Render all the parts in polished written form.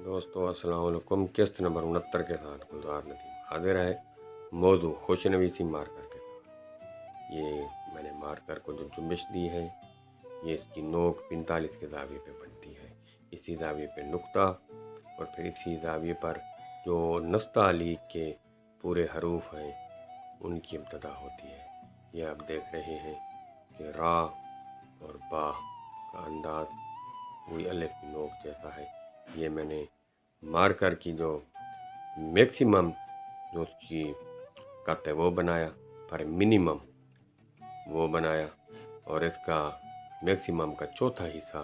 दोस्तों अस्सलाम वालेकुम। किस्त नंबर 69 के साथ गुलजार नदीम हाजिर है। मौजू खुशनवीसी मार्कर के साथ। ये मैंने मार्कर को जो जुम्बिश दी है, ये इसकी नोक 45 के जाविये पे बनती है। इसी जाविये पे नुक्ता और फिर इसी जाविये पर जो नस्ता अली के पूरे हरूफ हैं उनकी इब्तदा होती है। ये आप देख रहे हैं कि रा और बा का अंदाज वही अलिफ की नोक जैसा है। ये मैंने मार्कर की जो मैक्सिमम जो उसकी कत है वो बनाया, पर मिनिमम वो बनाया, और इसका मैक्सिमम का चौथा हिस्सा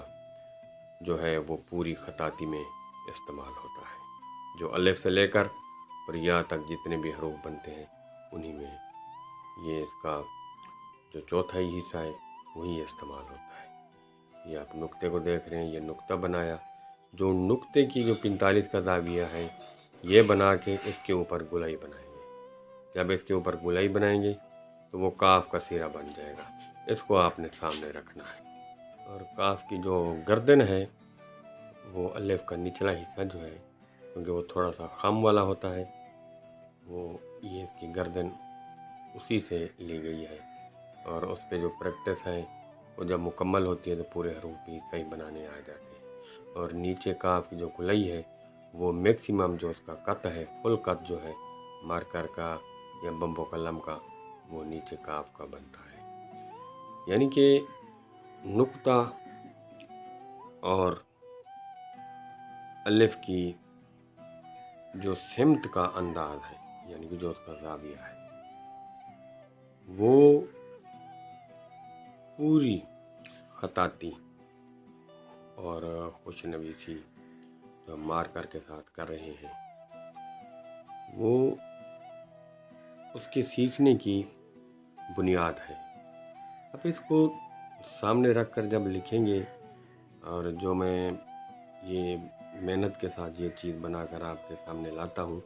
जो है वो पूरी खताती में इस्तेमाल होता है। जो अलिफ से लेकर और या तक जितने भी हरूफ बनते हैं उन्हीं में ये इसका जो चौथा ही हिस्सा है वही इस्तेमाल होता है। ये आप नुक्ते को देख रहे हैं, ये नुक्ता बनाया। जो नुक्ते की जो 45 का जाविया है ये बना के इसके ऊपर गुलाई बनाएंगे। जब इसके ऊपर गुलाई बनाएंगे तो वो काफ का सिरा बन जाएगा। इसको आपने सामने रखना है। और काफ की जो गर्दन है वो अलिफ का निचला हिस्सा जो है, क्योंकि वो थोड़ा सा खम वाला होता है, वो ये इसकी गर्दन उसी से ली गई है। और उस पर जो प्रैक्टिस है वो जब मुकम्मल होती है तो पूरे हरूफ भी सही बनाने आ जाते हैं। और नीचे काफ की जो गुलाई है वो मैक्सिमम जो उसका कत है, फुल कत जो है मार्कर का या बम्बो कलम का, वो नीचे काफ का बनता है। यानी कि नुक्ता और अलिफ की जो सिमत का अंदाज है, यानी कि जो उसका जाविया है, वो पूरी खताती और खुशनवीसी जो मार्कर के साथ कर रहे हैं वो उसके सीखने की बुनियाद है। अब इसको सामने रख कर जब लिखेंगे, और जो मैं ये मेहनत के साथ ये चीज़ बनाकर आपके सामने लाता हूँ,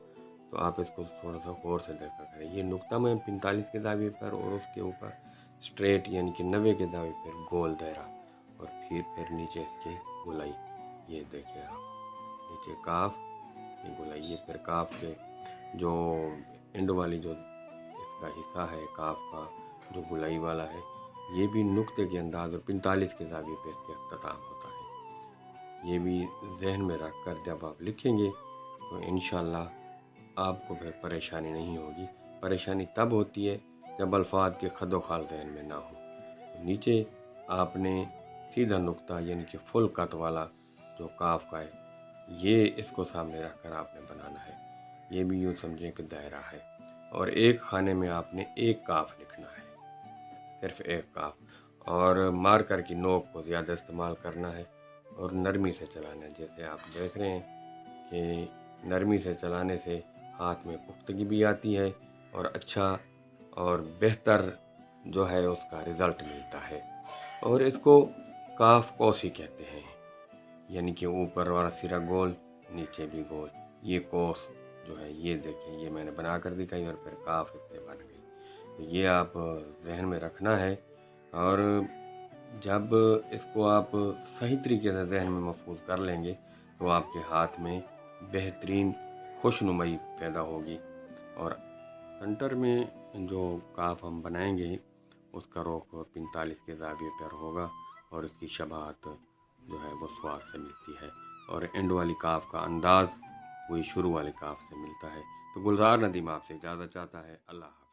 तो आप इसको थोड़ा सा गौर से देखा करें। ये नुक्ता मैं 45 के दावे पर और उसके ऊपर स्ट्रेट यानी कि 90 के दावे पर गोल दायरा, और फिर नीचे इसके गुलाई। ये देखिए आप, नीचे काफ, ये गुलाई, ये फिर काफ के जो एंड वाली जो इसका हिस्सा है काफ का जो गुलाई वाला है, ये भी नुक्ते के अंदाज और 45 के दावे पे इसके अख्ताम होता है। ये भी जहन में रख कर जब आप लिखेंगे तो इंशाअल्लाह आपको फिर परेशानी नहीं होगी। परेशानी तब होती है जब अल्फाज के खदो खाल जहन में ना हो। तो नीचे आपने सीधा नुक्ता यानी कि फुल कत वाला जो काफ का है, ये इसको सामने रख कर आपने बनाना है। ये भी यूँ समझें कि दायरा है, और एक खाने में आपने एक काफ लिखना है, सिर्फ एक काफ। और मार्कर की नोक को ज़्यादा इस्तेमाल करना है और नरमी से चलाना है। जैसे आप देख रहे हैं कि नरमी से चलाने से हाथ में पुख्तगी भी आती है और अच्छा और बेहतर जो है उसका रिज़ल्ट मिलता है। और इसको काफ कोसी कहते हैं, यानी कि ऊपर वाला सिरा गोल, नीचे भी गोल। ये कोस जो है ये देखें, ये मैंने बना कर दिखाई और फिर काफ इससे बन गई। तो ये आप जहन में रखना है। और जब इसको आप सही तरीके से जहन में महफूज कर लेंगे तो आपके हाथ में बेहतरीन खुशनुमाई पैदा होगी। और सेंटर में जो काफ हम बनाएंगे उसका रुख 45 के जाविये पर होगा, और इसकी शबाहत जो है वो स्वाद से मिलती है, और एंड वाली काफ का अंदाज वही शुरू वाले काफ से मिलता है। तो गुलजार नदीम आपसे इजाज़त चाहता है। अल्लाह।